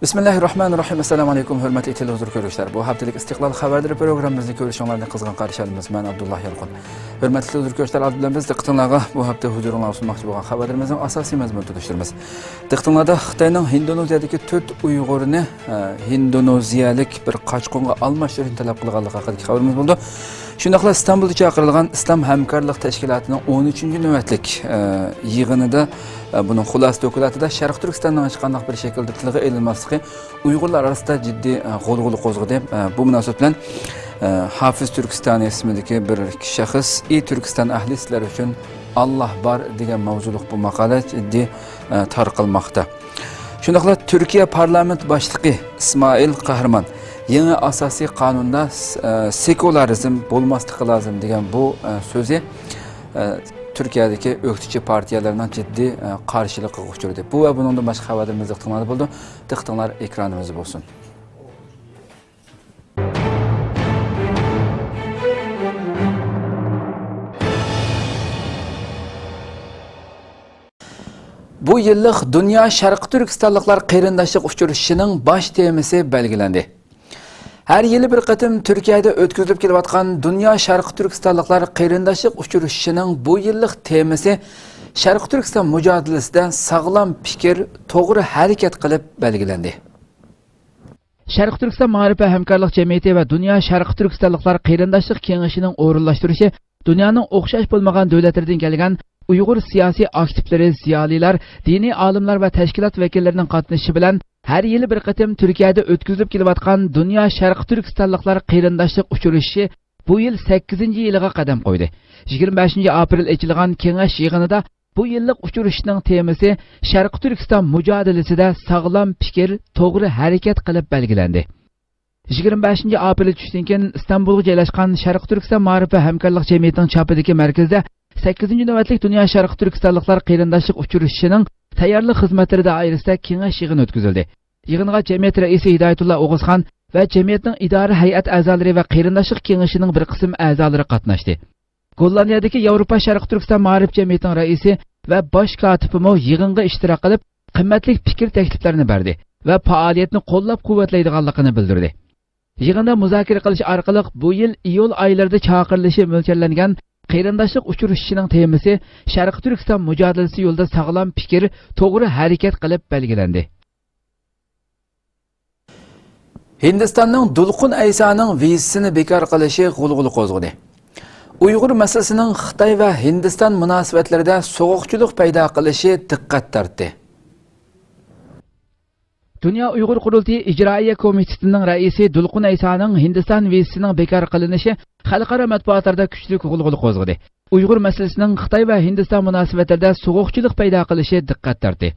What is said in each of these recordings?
Bismillahirrahmanirrahim. Assalamu alaykum, hurmatli televizor ko'ruvchilar. Bu haftalik Istiqlol xabarlari programmamizni ko'rishinglarni qizg'in qarshi olamiz. Men Abdullah Yalqin. Hurmatli televizor ko'ruvchilar, old bilan biz diqqatingizga bu hafta huzuringizga sunmoqchi bo'lgan xabarlarimizning asosiy mazmunini tutishtiramiz. Diqqatingizda Xitoyning Indoneziyadagi 4 Uyg'urni Indoneziyalik bir qochqinga almashtirishni talab qilganligi haqidagi xabarimiz bo'ldi. Shundaqla Istanbulda chaqirilgan Islom hamkorlik tashkilotining 13-navbatlik yig'inida bunun xulosa dokumentida Sharq Turkistondan hech qanday bir shaklda tilga ilinmasligi Uyg'urlar orasida jiddiy g'ulg'ula qo'zg'adi. Bu munosabat bilan Hafiz Turkiston ismidagi bir shaxs Turkiston ahli sizlar uchun Alloh bor degan mavzuliq bu maqola jiddiy tarqalmoqda. Shundaqla Turkiya parlament boshlig'i İsmail Qahramon yangi asosiy qonunda sekularizm bo'lmasligi lozim degan bu so'zi Türkiye'deki öktücü partiyalarından ciddi karşılık uçurdu. Bu ve bunun da başka haberlerimiz tıklandı buldu. Tıklanlar ekranımız olsun. Bu yıllık Dünya Şarkı Türkistanlıklar Qeyrindaşlık uçuruşunun baş temisi belgilendi. Her yılı bir qatım Türkiye'de ötküzülüp kelayotgan Dünya Şarkı Türkistanlıklar Qeyrindaşlık uçuruşunun bu yıllık temisi Şarkı Türkistan mücadelesinde sağlam fikir, doğru hareket kılıp belgilendi. Şarkı Türkistan Ma'rifa Hamkorlik Cemiyeti ve Dünya Şarkı Türkistanlıklar Qeyrindaşlık Kengişinin o'rinlashtirilishi dünyanın o'xshash bo'lmagan davlatlardan kelgan Uyghur siyasi aktivleri, ziyolilar, diniy olimlar ve teşkilat vekillerinin qatnashishi bilan her yılı bir qatım Türkiye'de ötküzülüp kelayotgan Dünya Şarkı Türkistanlıklar Qeyrindaşlık uçuruşu bu yıl 8. yılıga qadam qo'ydi. 25 aprel açılgan kengash yig'inida bu yıllık uçuruşning temasi Şarkı Türkistan mücadelesida sağlam fikir, to'g'ri harakat qilib belgilendi. 25 aprel tushdan keyin İstanbulga joylashgan Şarkı Türkistan Ma'rifa Hamkorlik Cemiyetining chapidagi markazda 8. navbatlik Dünya Şarkı Türkistanlıklar Qeyrindaşlık uçuruşuning tayyorlik xizmatlari doirasida kengash yig'ini o'tkazildi. Yig'inga jamiyat raisi Hidoyatullo O'g'izxon va jamiyatning idora hay'at a'zolari va Qeyrindaşlık kengashining bir qism a'zolari qatnashdi. Gollandiyadagi Yevropa Sharq Turkiston Ma'rif jamiyatining raisi va bosh kotibimi yig'inga ishtirok qilib, qimmatli fikr takliflarini berdi va faoliyatni qo'llab-quvvatlaydiganligini bildirdi. Yig'inda muzokara qilish orqali bu yil iyul oylarida chaqirilishi mo'ljallangan Qeyrindaşlık uçuruşuning temasi Sharq Turkiston mücadelesi yo'lida sağlam fikir, to'g'ri harakat qilib belgilendi. Hindistonning Dulqin Aysoning vizasini bekor qilishi g'ulg'ula qo'zg'adi. Uyg'ur masalasining Xitoy va Hindiston munosabatlarida so'g'uqchilik paydo qilishi diqqat tortdi. Dünya Uyghur Qurultiyi İcraiya Komitetining raisi Dulqin Aysoning Hindiston vizasining bekor qilinishi xalqaro matbuotlarda kuchli g'ulg'ula qo'zg'adi. Uyg'ur masalasining Xitoy va Hindiston munosabatlarida so'g'uqchilik paydo qilishi diqqat tortdi.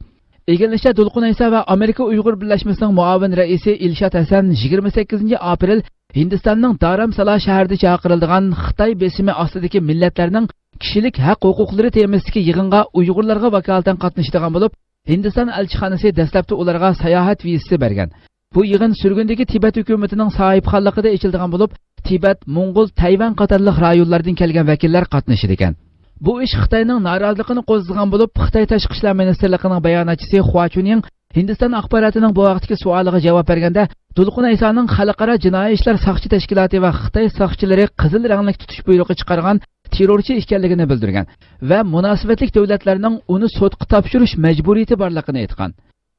Egilishda Dulqin Ayso va Amerika Uyg'ur birlashmasining muavin raisi Ilshod Hasan 28 aprel Hindistonning Dharamsala shahrida chaqirilgan Xitoy besimi ostidagi millatlarning kishilik haq-huquqlari temasidagi yig'inga Uyg'urlarga vakolatan qatnashadigan bo'lib, Hindiston elchixonasi dastlabda ularga sayohat vizasi bergan. Bu yig'in surgundagi Tibet hukumatining sohibxonligida ochilgan bo'lib, Tibet, Mo'ng'ul, Tayvan qatorliq rayonlardan kelgan vakillar qatnashdi ekan. Bu ish Xitoyning noroziligini qo'zg'agan bo'lib, Xitoy tashqi ishlar ministrligining bayonotchisi Hua Chunying Hindiston axborotining bu vaqtdagi savoliga javob berganda, Dulqin Aysoning xalqaro jinoiy ishlar soqchi tashkiloti va Xitoy soqchilari qizil ranglik tutish buyrug'i chiqargan terrorchi ekanligini bildirgan va munosabatli davlatlarning uni sudga topshirish majburiyati borligini aytgan.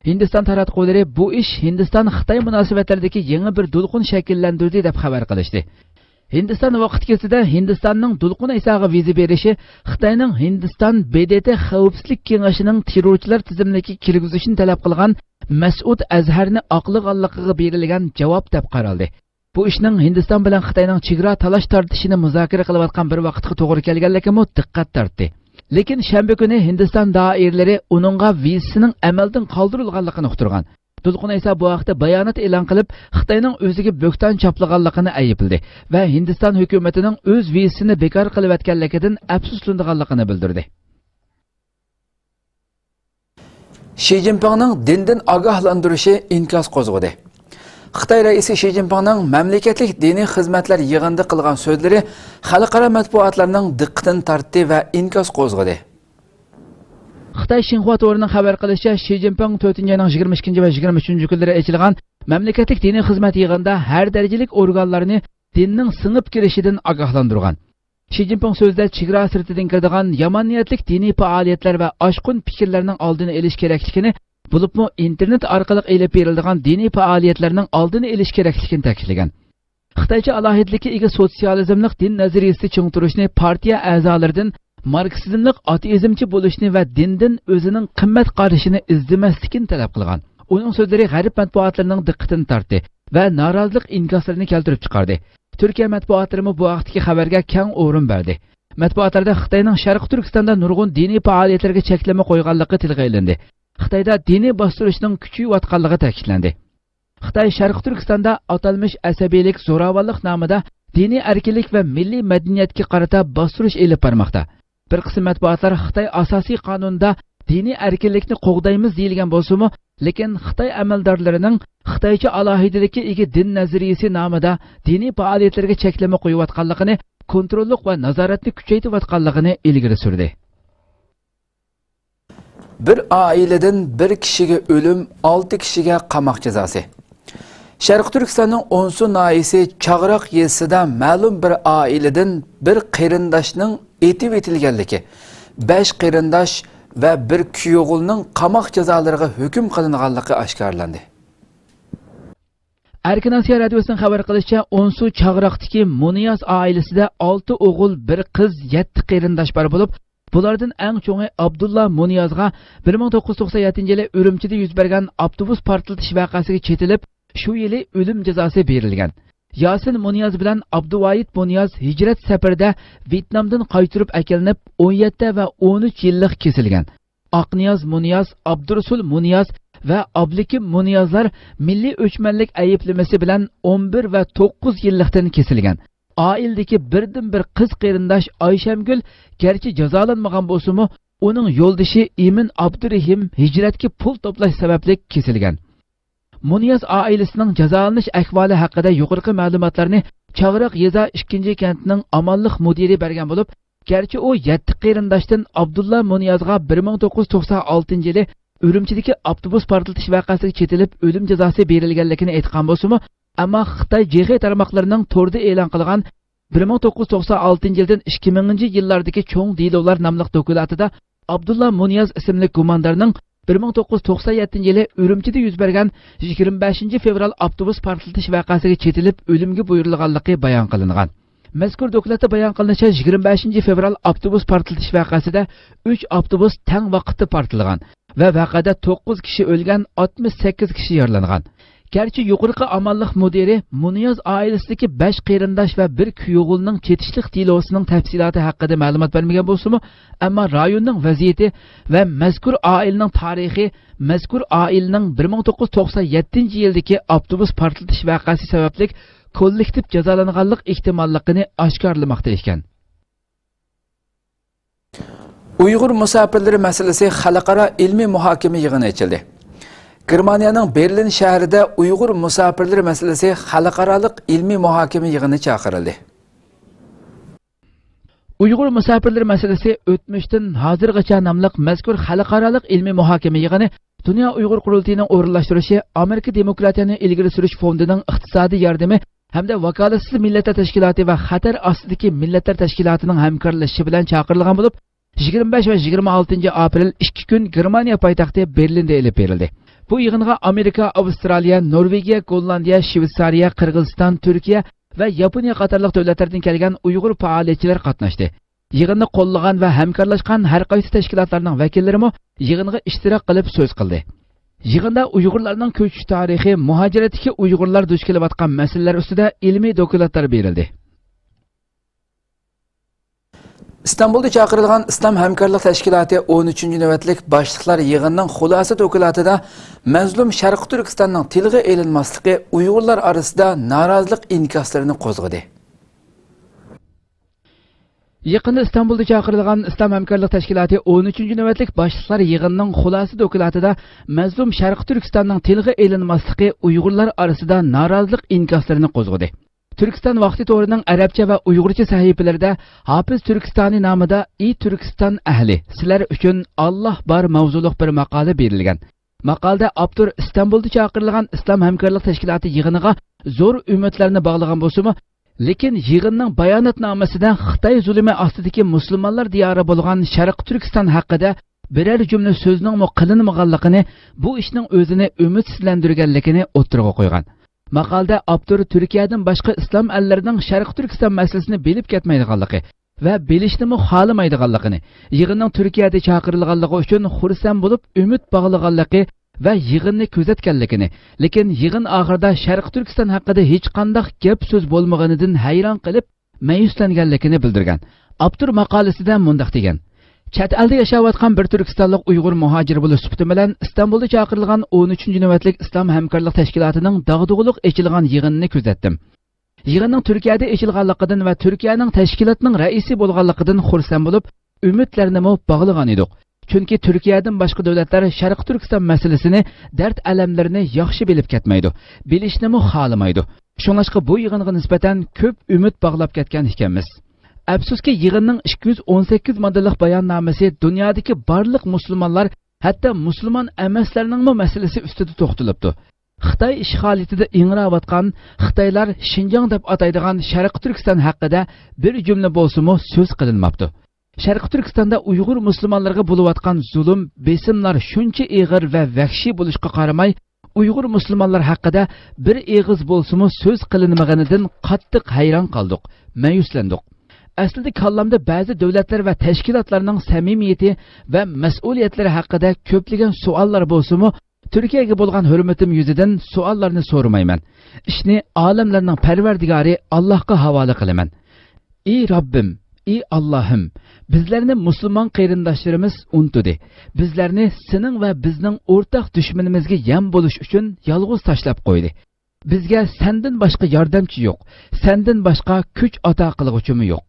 Hindiston taratqullari bu ish Hindiston-Xitoy munosabatlaridagi yangi bir Dulqin shakllantirdi deb xabar qilishdi. Hindiston vaqt kesida Hindistonning Dulqin Aysoga viza berishi Xitoyning Hindiston BDT xavfsizlik kengashining terrorchilar tizimligiga kirgizishni talab qilgan Mas'ud Azharni aqlig'anligiga berilgan javob deb qaraldi. Bu ishning Hindiston bilan Xitoyning chegara talash tortishini muzokara qilayotgan bir vaqtga to'g'ri kelganligi diqqat tortdi. Lekin shanba kuni Hindiston doiralari uningga vizasining amaldan qoldirilganligini uqtirgan. Dulqin Ayso bu vaqtda bayonot e'lon qilib, Xitoyning o'ziga bo'kton choplaganligini aybladi va Hindiston hukumatining o'z vizasini bekor qilib o'tganligidan afsuslanganligini bildirdi. Xi Jinpingning dindan ogohlantirishi inkos qo'zg'adi. Xitoy raisi Xi Jinpingning mamlakatlik diniy xizmatlar yig'inida qilgan so'zlari xalqaro matbuotlarning diqqatini tortdi va inkos qo'zg'adi. Xitoy Xinhua to'rining xabar qilishicha, Shi Jinping 4-ayning 22 va 23 kunlari ochilgan mamlakatlik diniy xizmat yig'inida har darajalik organlarni dinning singib kirishidan ogohlantirgan. Shi Jinping so'zida chegara sirtidan kiradigan yomon niyatlik diniy faoliyatlar va oshqun fikrlarning oldini olish kerakligini, bo'libmi internet orqali elib beriladigan diniy faoliyatlarning oldini olish kerakligini ta'kidlagan. Xitoycha alohidlikka ega sotsializmlik din nazariyasini cho'ngtirishni partiya a'zolaridan marksizmlik ateizmchi bo'lishni va dindan o'zining qimmat qarashini izlamaslikni talab qilgan. Uning so'zlari g'arb matbuotlarining diqqatini tortdi va norozilik inkoslarini keltirib chiqardi. Turkiya matbuotlari bu vaqtdagi xabarga keng o'rin berdi. Matbuotlarda Xitoyning Sharq Turkistonda nurg'un diniy faoliyatlarga cheklama qo'yganligi tilga olindi. Xitoyda diniy bostirishning kuchayayotganligi ta'kidlandi. Xitoy Sharq Turkistonda atalmish asabiylik, zo'ravonlik nomida diniy erkinlik va milliy madaniyatga qarata bostirish elib bormoqda. Bir qism matbuotlar Xitoy asosiy qonunida diniy erkinlikni qo'g'daymiz deyilgan bo'lsa-mu, lekin Xitoy amaldorlarining Xitoycha alohidalikka ega din nazariyasi nomida diniy faoliyatlarga cheklama qo'yayotganligini, kontrollik va nazoratni kuchaytirayotganligini ilgari surdi. Bir oiladan bir kishiga o'lim, 6 kishiga qamoq jazosi. Sharq Turkistonning Onsu noyisi Chag'roq yezisida ma'lum bir oiladan bir qarindoshning etib etilganligi, 5 qarindosh va bir kuyovulning qamoq jazolariga hukm qilinganligi oshkorlandi. Erkin Osiyo radiosining xabar qilishicha, Onsu Chag'roqdagi Muniyaz oilasida 6 o'g'il, bir qiz, 7 qarindosh bor bo'lib, bulardan eng cho'ngi Abdulla Muniyazga 1997-yili Urumchida yuz bergan avtobus portlatish voqeasiga chetilib, shu yili o'lim jazosi berilgan. Yasin Muniyaz bilan Abduvoyid Muniyaz hijrat safarida Vyetnamdan qaytirib akelinib 17 va 13 yillik kesilgan. Aqniyaz Muniyaz, Abdurasul Muniyaz va Ablikim Muniyazlar milliy o'chmanlik ayblamasi bilan 11 va 9 yillikdan kesilgan. Oildagi birdan-bir qiz qarindosh Ayshamgul garchi jazolanmagan bo'lsa-mu, uning yo'ldoshi Emin Abdurahim hijratga pul to'plash sababli kesilgan. Muniyaz oilasining jazolanish ahvoli haqida yuqorqi ma'lumotlarni Chag'roq yeza 2-kentining amonlik mudiri bergan bo'lib, garchi u 7 qarindoshdan Abdulla Muniyazga 1996-yili Urumchidagi avtobus portlatish voqeasiga chetilib o'lim jazosi berilganligini aytgan bo'lsa-mu, ammo Xitoy JG tarmoqlarining to'rda e'lon qilgan 1996-yildan 2000-yillardagi cho'ng deylovlar nomli dokumentida Abdulla Muniyaz ismli gumondorning 1997-yili Urumchida yuz bergan 25 fevral avtobus portlatish voqeasiga chetilib o'limga buyurilganligi bayon qilingan. Mazkur dokumentda bayon qilinishicha, 25 fevral avtobus portlatish voqeasida 3 avtobus teng vaqtda portlagan va voqeada 9 kishi o'lgan, 68 kishi yaralangan. Gerçi yuqorqi amonlik mudiri Muniyaz oilasidagi 5 qarindosh va bir kuyovulning chetishlik delosining tafsiloti haqida ma'lumot bermagan bo'lsa-mu, ammo rayonning vaziyati va mazkur oilaning tarixi mazkur oilaning 1997-yildagi avtobus portlatish voqeasi sababli kollektiv jazolanganlik ehtimolligini oshkorlamoqda ekan. Uyg'ur musofirlari masalasi xalqaro ilmiy muhokama yig'ini ochildi. Germaniyaning Berlin shahrida Uyg'ur musofirlari masalasi xalqaro ilmiy muhokama yig'ini chaqirildi. Uyg'ur musofirlari masalasi o'tmishdan hozirgacha nomli mazkur xalqaro ilmiy muhokama yig'ini Dunyo Uyg'ur qurultiyining o'rinlashtirishi, Amerika Demokratiyaning ilgari surish fondining iqtisodiy yordami hamda vakolatsiz millatlar tashkiloti va xatar ostidagi millatlar tashkilotining hamkorlashishi bilan chaqirilgan bo'lib, 25 va 26 aprel 2 kun Germaniya poytaxti Berlinda elib berildi. Bu yig'inga Amerika, Avstraliya, Norvegiya, Gollandiya, Shveysariya, Qirg'iziston, Turkiya va Yaponiya qatorliq davlatlardan kelgan Uyg'ur faoliyatchilar qatnashdi. Yig'inni qo'llagan va hamkorlashgan har qaysi tashkilotlarning vakillari yig'inga ishtirok qilib so'z qildi. Yig'inda Uyg'urlarning ko'chish tarixi, muhojiratdagi Uyg'urlar duch kelayotgan masalalar ustida ilmiy dokumentlar berildi. İstanbul'da chaqirilgan İslam Hamkorlik Tashkiloti 13-navbatlik boshliqlar yig'inining xulosa dokumentida mazlum Sharq Turkistonning tilga elinmasligi Uyg'urlar orasida norozilik inkoslarini qo'zg'adi. Yaqinda İstanbul'da chaqirilgan İslam Hamkorlik Tashkiloti 13-navbatlik boshliqlar yig'inining xulosa dokumentida mazlum Sharq Turkistonning tilga elinmasligi Uyg'urlar orasida norozilik inkoslarini qo'zg'adi. Türkistan vaqti to'rining arabcha va uyg'urcha sahifalarida Hafiz Turkistoni nomida "Ey Turkiston ahli, sizlar uchun Alloh bor" mavzuliq bir maqola berilgan. Maqolada avtor Istanbulda chaqirilgan Islom hamkorlik tashkiloti yig'iniga zo'r umidlarni bog'lagan bo'lsa-mu, lekin yig'inning bayonotnomasida Xitoy zulmi ostidagi musulmonlar diyori bo'lgan Sharq Turkiston haqida biror jumla so'zning qilinmaganligini, bu ishning o'zini umidsizlantirganligini o'tirg'a qo'ygan. Maqolada avtor Turkiyadan boshqa islom allarining Sharq Turkiston masalasini bilib ketmaydiganligi va bilishni xohlamaydiganligini, yig'inning Turkiyada chaqirilganligi uchun xursand bo'lib umid bog'laganligi va yig'inni kuzatganligini, lekin yig'in oxirida Sharq Turkiston haqida hech qanday gap so'z bo'lmaganidan hayron qilib, mayuslanganligini bildirgan. Avtor maqolasida mundaq degan: Chet elda yashayotgan bir Turkistonlik Uyg'ur muhojir bo'lish sifati bilan Istanbulda chaqirilgan 13-navbatlik Islom hamkorlik tashkilotining dag'dug'iliq ochilgan yig'inini kuzatdim. Yig'inning Turkiyada ochilganligidan va Turkiyaning tashkilotning raisi bo'lganligidan xursand bo'lib, umidlarni bog'lagan edik. Chunki Turkiyadan boshqa davlatlar Sharq Turkiston masalasini, dard alamlarini yaxshi bilib ketmaydi, bilishni xohlamaydi. Shuningdek bu yig'inga nisbatan ko'p umid bog'lab ketgan ekanmiz. Afsuski yig'inning 218 moddalik bayonnomasi dunyodagi barliq musulmonlar, hatto musulmon emaslarning masalasi ustida to'xtalibdi. Xitoy ishg'oliyatida ingrayotgan Xitoylar Xinjiang deb ataydigan Sharq Turkiston haqida bir jumla bo'lsa-mu so'z qilinmabdi. Sharq Turkistonda Uyg'ur musulmonlarga bo'layotgan zulm, besimlar shuncha ig'ir va vahshiy bo'lishga qaramay, Uyg'ur musulmonlar haqida bir eg'iz bo'lsa-mu so'z qilinmaganidan qattiq hayron qoldik, mayuslandik. Aslida kallamda ba'zi davlatlar va tashkilotlarning samimiyati va mas'uliyatlari haqida ko'plagan savollar bo'lsa-mu, Turkiyaga bo'lgan hurmatim yuzidan savollarni so'ramayman. Ishni olamlarning Parvardigori Allohga havola qilaman. Ey Robbim, ey Allohim, bizlarni musulmon qarindoshlarimiz untudi. Bizlarni sening va bizning o'rtaq dushmanimizga yam bo'lish uchun yolg'iz tashlab qo'ydi. Bizga sendan boshqa yordamchi yo'q, sendan boshqa kuch ato qilg'uchimi yo'q.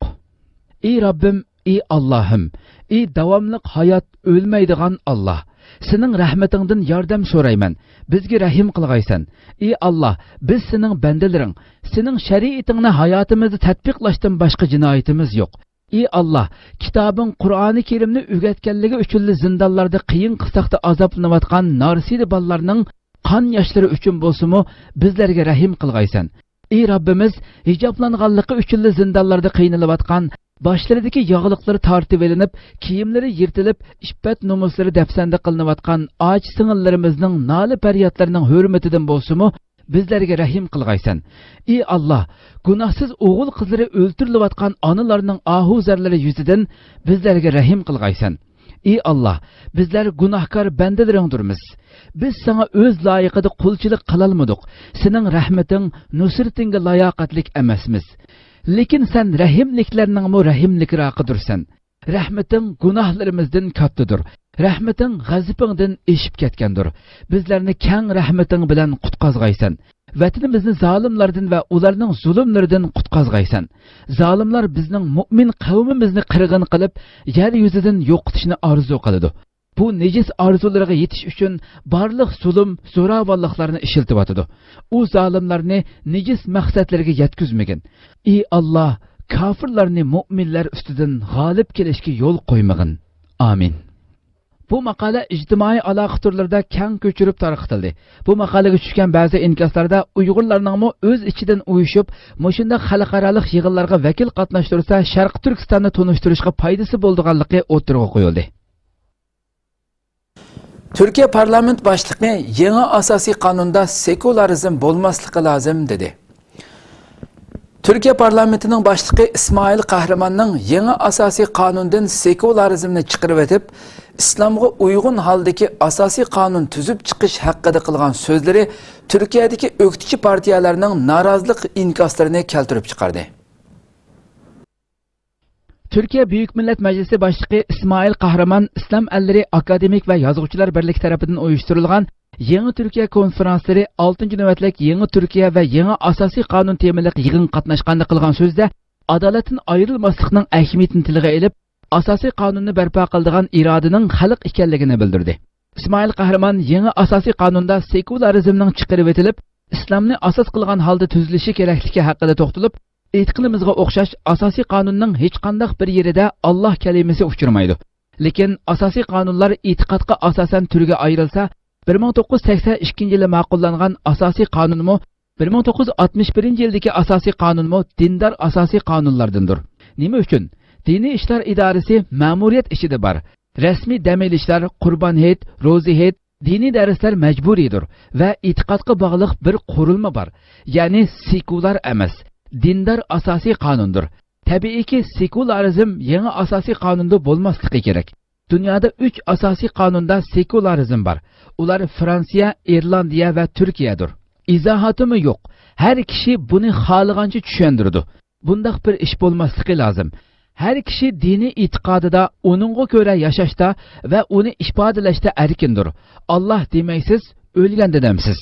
Ey Robbim, ey Allohim, ey davomli hayot o'lmaydigan Alloh, sening rahmatingdan yordam so'rayman. Bizga rahim qilg'aysan. Ey Alloh, biz sening bandalaring. Sening shariatingni hayotimizda tatbiqlashdan boshqa jinoyatimiz yo'q. Ey Alloh, kitobing Qur'oni Karimni o'rgatganligi uchun zindonlarda qiyin qistoqda azoblanayotgan narsida bolalarning qon yoshlari uchun bo'lsa-mu, bizlarga rahim qilg'aysan. Ey Robbimiz, hijoblanganligi uchun zindonlarda qiynalayotgan, boshlaridagi yog'liqlari tortib elinib, kiyimlari yirtilib, iffat nomuslari dafsanda qilinayotgan och singillarimizning noli faryodlarining hurmatidan bo'lsa-mu, bizlarga rahim qilg'aysan. Ey Alloh, gunohsiz o'g'il qizlari o'ltirilayotgan onalarning ahuzarlari yuzidan bizlarga rahim qilg'aysan. Ey Alloh, bizlar gunohkor bandalaringdirmiz. Biz sana o'z loyiqida qulchilik qilolmadik. Sening rahmating, nusratingga layoqatlik emasmiz. Lekin sen rahimliklarning rahimlikroqidirsan. Rahmating gunohlarimizdan kattadir. Rahmating g'azabingdan eshib ketgandir. Bizlarni keng rahmating bilan qutqazg'aysan. Vatanimizni zolimlardan va ularning zulmlaridan qutqazg'aysan. Zolimlar bizning mu'min qavmimizni qirg'in qilib, yer yuzidan yo'qotishni orzu qiladi. Bu nejis orzularga yetish uchun barliq zulm, zo'ravonliklarni ishiltiyotdi. U zolimlarni nejis maqsadlarga yetkazmagan. Ey Alloh, kofirlarni mu'minlar ustidan g'olib kelishga yo'l qo'ymagin. Amin. Bu maqola ijtimoiy aloqa turlarida keng ko'chirib tarqatildi. Bu maqolaga tushgan ba'zi inkoslarda Uyg'urlarning o'z ichidan uyushib, mushunda xalqaro yig'inlarga vakil qatnashtirsa, Sharq Turkistonni tunishtirishga foydasi bo'lganligi o'tirg'a qo'yildi. Türkiye parlament başlığı yeni asasi kanunda sekülerizm bo'lmasligi lozim dedi. Türkiye parlamentinin başlığı İsmail Kahraman'ın yeni asasi kanundan sekülerizmni chiqarib etib, İslamga uygun haldeki asasi kanun tüzüp çıkış hakkında kılgan sözleri Türkiye'deki öktücü partiyalarının narazılık inkaslarını keltirip çıkardı. Türkiye Büyük Millet Meclisi Başlığı İsmail Kahraman, İslam Elleri Akademik ve Yazgıçılar Birliği tarafından uyuşturulgan Yeni Türkiye konferansları 6. nöbetlik Yeni Türkiye ve Yeni Asasi Kanun temalı yığın katnaşkanda kılgan sözde adaletin ayrılmaslıqның әһмиетін tilgə elib, asasi kanunu bərpa qıldığan iradının xalq ekanligini bildirdi. İsmail Kahraman yeni asasi kanunda sekularizmning chiqarib etilib, islomni asos qilgan holda tuzilishi kerakligi haqida to'xtalib, aytqanimizga o'xshash asosiy qonunning hech qanday bir yerida Alloh kalimasi uchirmaydi. Lekin asosiy qonunlar e'tiqodga asosan turga ayrilsa, 1982-yili ma'qullangan asosiy qonunmi 1961-yildagi asosiy qonunmi dindor asosiy qonunlardandir. Nima uchun? Diniy ishlar idorasi ma'muriyat ishida bor. Rasmiy dam olishlar, qurbon hayit, ro'za hayit, diniy darslar majburiydir va e'tiqodga bog'liq bir qurilma bor. Ya'ni sekular emas, dindor asosiy qonundir. Tabiiyki sekularizm yangi asosiy qonunda bo'lmasligi kerak. Dunyoda 3 asosiy qonunda sekularizm bor. Ular Fransiya, Irlandiya va Turkiyadir. İzahatımı yo'q. Har kishi buni xohlagancha tushundirdi. Bundaq bir ish bo'lmasligi lozim. Har kishi diniy e'tiqodida uningga ko'ra yashashda va uni ifodalashda erkindir. Alloh demaysiz, o'lganda demsiz.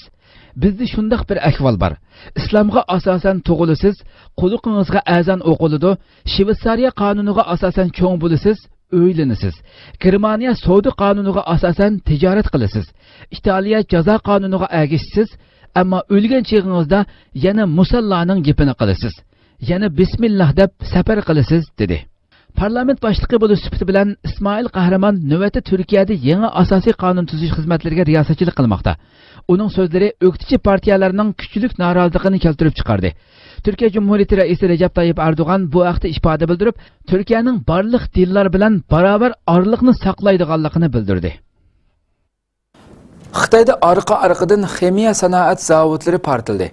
Bizda shundaq bir ahvol bor. Islomga asosan tug'ilasiz, quliqingizga azon o'qiladi, Shveysariya qonuniga asosan cho'ng bo'lasiz, o'ylanasiz. Germaniya savdo qonuniga asosan tijorat qilasiz. Italiya jazo qonuniga agishsiz. Ammo o'lgan chig'ingizda yana musallaning gapini qilasiz. Yana bismillah deb safar qilasiz dedi. Parlament boshlig'i bo'lish sifati bilan Ismoil Qahramon navbatda Turkiyada yangi asosiy qonun tuzish xizmatlariga riyosatchilik qilmoqda. Uning so'zlari o'qituvchi partiyalarning kuchlik noroziligini keltirib chiqardi. Turkiya Cumhuriyeti raisi Recep Tayyip Erdo'g'an bu haqda ifoda bildirib, Turkiyaning barliq dinlar bilan barobar orliqni saqlaydiganligini bildirdi. Xitoyda arqa-arqadan ximiya sanoat zavodlari portildi.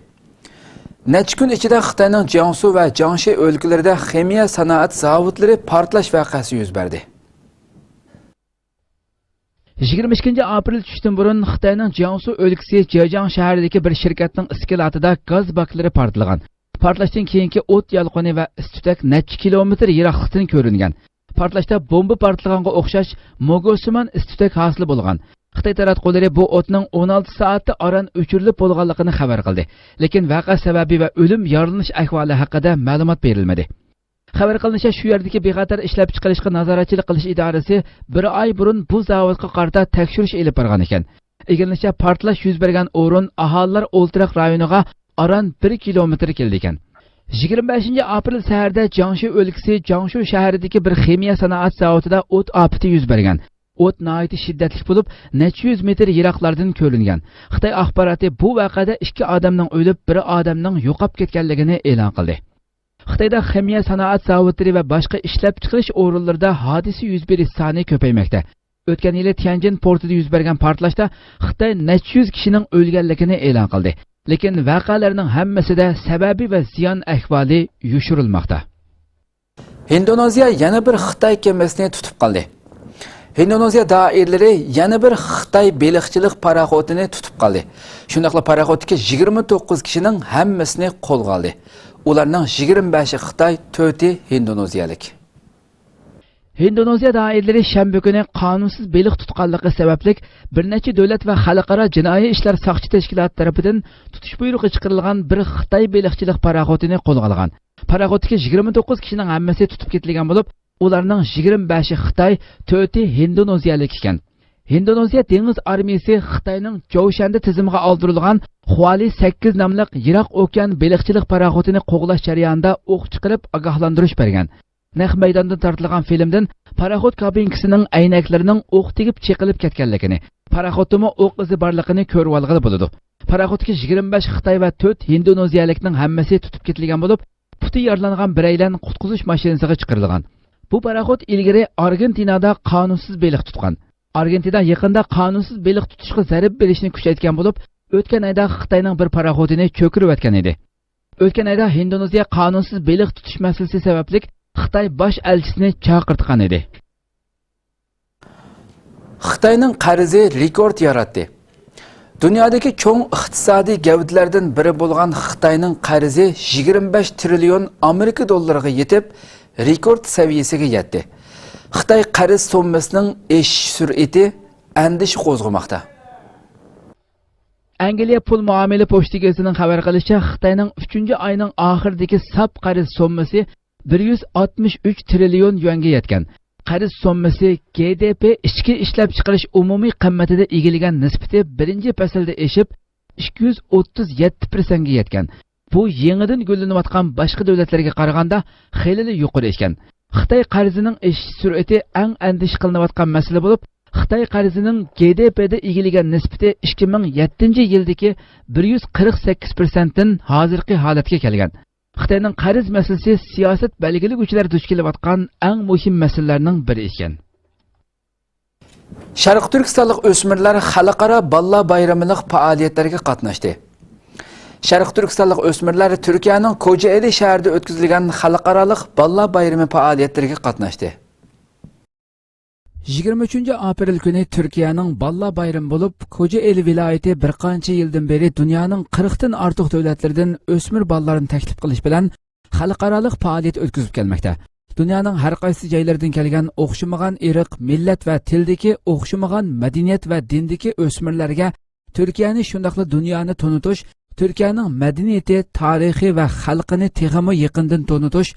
Necha kun ichida Xitoyning Jiangsu va Jiangxi o'lkalarida ximiya sanoat zavodlari portlash voqeasi yuz berdi. 22-aprel tushdan burun Xitoyning Jiangsu o'lkasi Zhejiang shahridagi bir shirkatning iskilatida gaz baklari portlagan. Portlashdan keyingi o't yalqini va istutak necha kilometr yiroqlikdan ko'ringan. Portlashda bomba portlaganga o'xshash mogosiman istutak hosil bo'lgan. Xitoy taratqullari bu o'tning 16 soatda aran o'chirilib bo'lganligini xabar qildi. Lekin voqea sababi va o'lim yorilish ahvoli haqida ma'lumot berilmadi. Xabar qilinishicha, shu yerdagi bexatar ishlab chiqarishga nazoratchilik qilish idorasi bir oy burun bu zavodga qarata tekshirish olib borgan ekan. Egilishicha, portlash yuz bergan o'rin aholilar o'ltiraq rayoniga aran 1 kilometr keldi ekan. 25-aprel saharda Jiangxi o'lkasi Jiangsu shahridagi bir ximiya sanoat zavodida o't ofati yuz bergan. O't nihoyat shiddatli bo'lib, necha yuz metr yiroqlardan ko'ringan. Xitoy axboroti bu voqeada 2 odamning o'lib, 1 odamning yo'qolib ketganligini e'lon qildi. Xitoyda ximiya sanoat zavodlari va boshqa ishlab chiqarish o'rinlarida hodisa yuz berish soni ko'paymoqda. O'tgan yili Tianjin portida yuz bergan portlashda Xitoy necha yuz kishining o'lganligini e'lon qildi. Lekin voqealarning hammasida sababi va ziyon ahvoli yoshirilmoqda. Indoneziya yana bir Xitoy kemasini tutib qoldi. Indoneziya doiralari yana bir Xitoy baliqchilik paraxotini tutib qoldi. Shundaqla paraxotdagi 29 kishining hammasini qo'lga oldi. Ularning 25i Xitoy, 4i Indoneziyalik. Indoneziya doiralari shanba kuni qonunsiz baliq tutganligi sababli bir necha davlat va xalqaro jinoiy ishlar soqchi tashkiloti tomonidan tutish buyrug'i chiqarilgan bir Xitoy baliqchilik paraxotini qo'lga olgan. Paraxotdagi 29 kishining hammasi tutib ketilgan bo'lib, ularning 25i Xitoy, 4i Indoneziyalik ekan. Indoneziya dengiz armiyasi Xitoyning Joushan'da tizimiga oldirilgan Huali 8 nomli Yiroq okean baliqchilik paraxotini qo'g'lash jarayonida o'q chiqarib ogohlantirish bergan. Naq maydondan tortilgan filmdan paraxot kabinkasining aynaklarining o'q tegib chiqilib ketganligini, paraxotimi o'q izi borligini ko'rib olg'ili bo'ladi. Paraxotga 25 Xitoy va 4 Indoneziyalikning hammasi tutib ketilgan bo'lib, puti yaralangan biraylar qutqizish mashinasiga chiqarilgan. Bu paraxot ilgari Argentinada qonunsiz baliq tutgan. Argentina yaqinda qonunsiz baliq tutishga zarb berishni kuchaytgan bo'lib, o'tgan oyda Xitoyning bir paraxotini cho'kirib o'tgan edi. O'tgan oyda Indoneziya qonunsiz baliq tutish masalasi sababli Xitoy bosh elchisini chaqirtgan edi. Xitoyning qarzi rekord yaratdi. Dunyodagi cho'ng iqtisodiy gavdalardan biri bo'lgan Xitoyning qarzi 25 trillion Amerika dollariga yetib, rekord saviyasiga yetdi. Xitoy qarz summasining eshish sur'ati andish qo'zg'amoqda. Angliya pul muomala pochtigasining xabar qilishicha, Xitoyning 3-oyning oxiridagi sap qarz summasi 163 trillion yuanga yetgan. Qarz summasi GDP ichki ishlab chiqarish umumiy qiymatida egillagan nisbati birinchi faslda eshib 237%ga yetgan. Bu yangidan gullanayotgan boshqa davlatlarga qaraganda xeyli yuqori ekan. Xitoy qarzining o'sish sur'ati eng andish qilinayotgan masala bo'lib, Xitoy qarzining GDP'da egilagan nisbati 2007-yildagi 148% dan hozirgi holatga kelgan. Xitoyning qarz masalasi siyosat belgilaguvchilar duch kelayotgan eng muhim masalalarning biri ekan. Sharq Turkistonlik o'smirlar xalqaro balla bayramilik faoliyatlarga qatnashdi. Sharq Turkistonlik o'smirlar Turkiyaning Kocaeli shahrida o'tkazilgan xalqaro balla bayrami faoliyatlariga qatnashdi. 23-aprel kuni Turkiyaning balla bayrami bo'lib, Kocaeli viloyati bir qancha yildan beri dunyoning 40 dan ortiq davlatlaridan o'smir ballarini taklif qilish bilan xalqaro faoliyat o'tkazib kelmoqda. Dunyoning har qaysi joylaridan kelgan o'xshamagan irq, millat va tildagi o'xshamagan madaniyat va dindagi o'smirlarga Turkiyani shundaqla dunyoni tanitish, Turkiyaning madaniyati, tarixi va xalqini texmo yaqindan tanitish,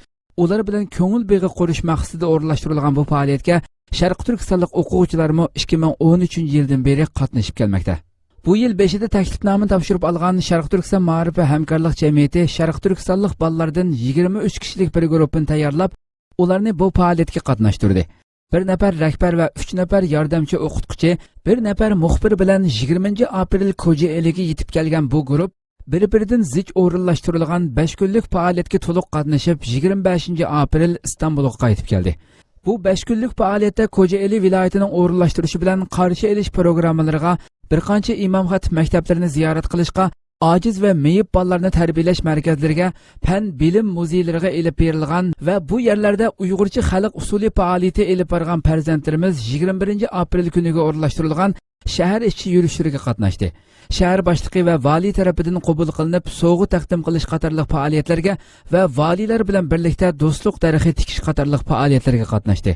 ular bilan ko'ngil beg'i qurish maqsadida o'rinlashtirilgan bu faoliyatga Sharq Turkistonlik o'quvchilarmi 2013-yildan beri qatnashib kelmoqda. Bu yil 5-da taklifnoma topshirib olgan Sharq Turkiston ma'rif va hamkorlik jamiyati Sharq Turkistonlik bolalardan 23 kishilik bir guruhni tayyorlab, ularni bu faoliyatga qatnashtirdi. Bir nafar rahbar va 3 nafar yordamchi o'qituvchi, bir nafar muxbir bilan 20-aprel Kocaeliga yetib kelgan bu guruh bir-biridan zich o'rinlashtirilgan 5 kunlik faoliyatga to'liq qatnashib 25-aprel Istanbulga qaytib keldi. Bu 5 kunlik faoliyatda Kocaeli viloyatining o'rinlashtirishi bilan qarshi elish programmalariga, bir qancha imom xatib maktablarini ziyorat qilishga, ojiz va meyib bolalarni tarbiyalash markazlariga, fan bilim muzeylariga elib berilgan va bu yerlarda Uyg'urcha xalq usuli faoliyati elib borgan farzandlarimiz 21-aprel kuniga o'rinlashtirilgan shahar ishchi yurishlariga qatnashdi. Shahar boshlig'i va vali tarafidan qabul qilinib, sovg'a taqdim qilish qatorliq faoliyatlarga va valilar bilan birlikda do'stlik tarixi tikish qatorliq faoliyatlarga qatnashdi.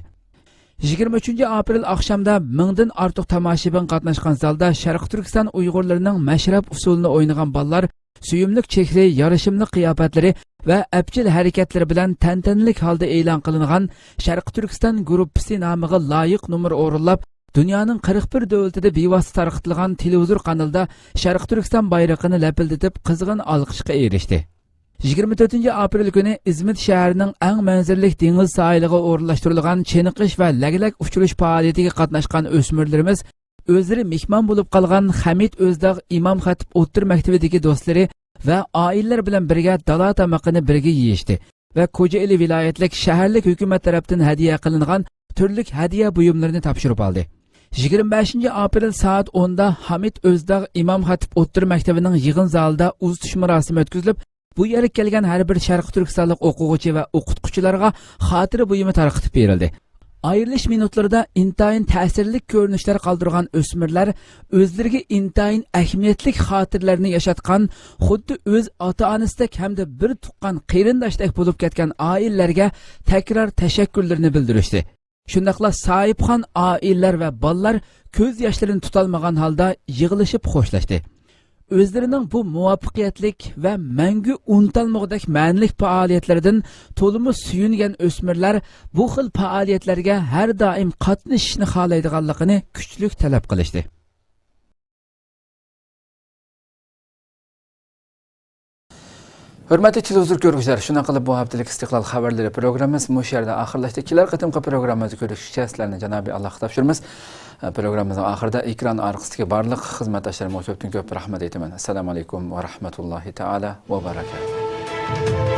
23-aprel oqshomda 1000 dan ortiq tomoshabin qatnashgan zalda Sharq Turkiston Uyg'urlarining mashrab usulini o'ynagan bolalar suyumlik chehra, yarashimli qiyofatlari va abjil harakatlari bilan tantanalik holda e'lon qilingan Sharq Turkiston gruppasi nomiga loyiq nomer o'rinlab, dunyoning 41 davlatida bevosita tarqatilgan televizor kanalida Sharq Turkiston bayrog'ini lapildatib qizg'in olqishga erishdi. 24-aprel kuni İzmit shahrining eng manzarali dengiz sohiliga o'rinlashtirilgan cheniqish va laglak uchirish faoliyatiga qatnashgan o'smirlarimiz o'zlari mehmon bo'lib qolgan Hamid O'zdog' imom xatib o'ttir maktabidagi do'stlari va oilalar bilan birga dala tamoqini birga yeyishdi va Kocaeli viloyatlik shaharlik hukumat tomonidan hadiya qilingan turli hadiya buyumlarini topshirib oldi. 25-aprel soat 10da Hamid O'zdog' imom xatib o'ttir maktabining yig'in zalida uzatish marosimi o'tkazilib, bu yerga kelgan har bir Sharq Turkistonlik o'quvchi va o'qituvchilarga xotira buyumi tarqatib berildi. Ayrilish minutlarida intayin ta'sirli ko'rinishlar qoldirgan o'smirlar o'zlariga intayin ahamiyatli xotirlarni yashatgan, xuddi o'z ota-onasidek hamda bir tuqqan qarindoshdek bo'lib ketgan oilalarga takror tashakkurlarini bildirishdi. Shundaqla sohibxon oilalar va bolalar ko'z yoshlarini tutolmagan holda yig'ilishib xo'shlashdi. O'zlarining bu muvaffaqiyatlik va mangu unutilmag'dak ma'nili faoliyatlaridan to'limi suyungan o'smirlar bu xil faoliyatlarga har doim qatnashishni xohlaydiganligini kuchli talab qilishdi. Hurmatli televizor ko'ruvchilar, shuna qilib bu haftalik Istiqlol xabarlari programmamiz bu yerda oxirlashdi. Kelar qatimqi programmamizni ko'rishga sizlarni Janobi Alloh topshiramiz. Programmamizning oxirida ekran orqasidagi barliq xizmatdoshlarimga ko'pdan ko'p rahmat aytaman. Assalomu alaykum va rahmatullohi taala va barakatuh.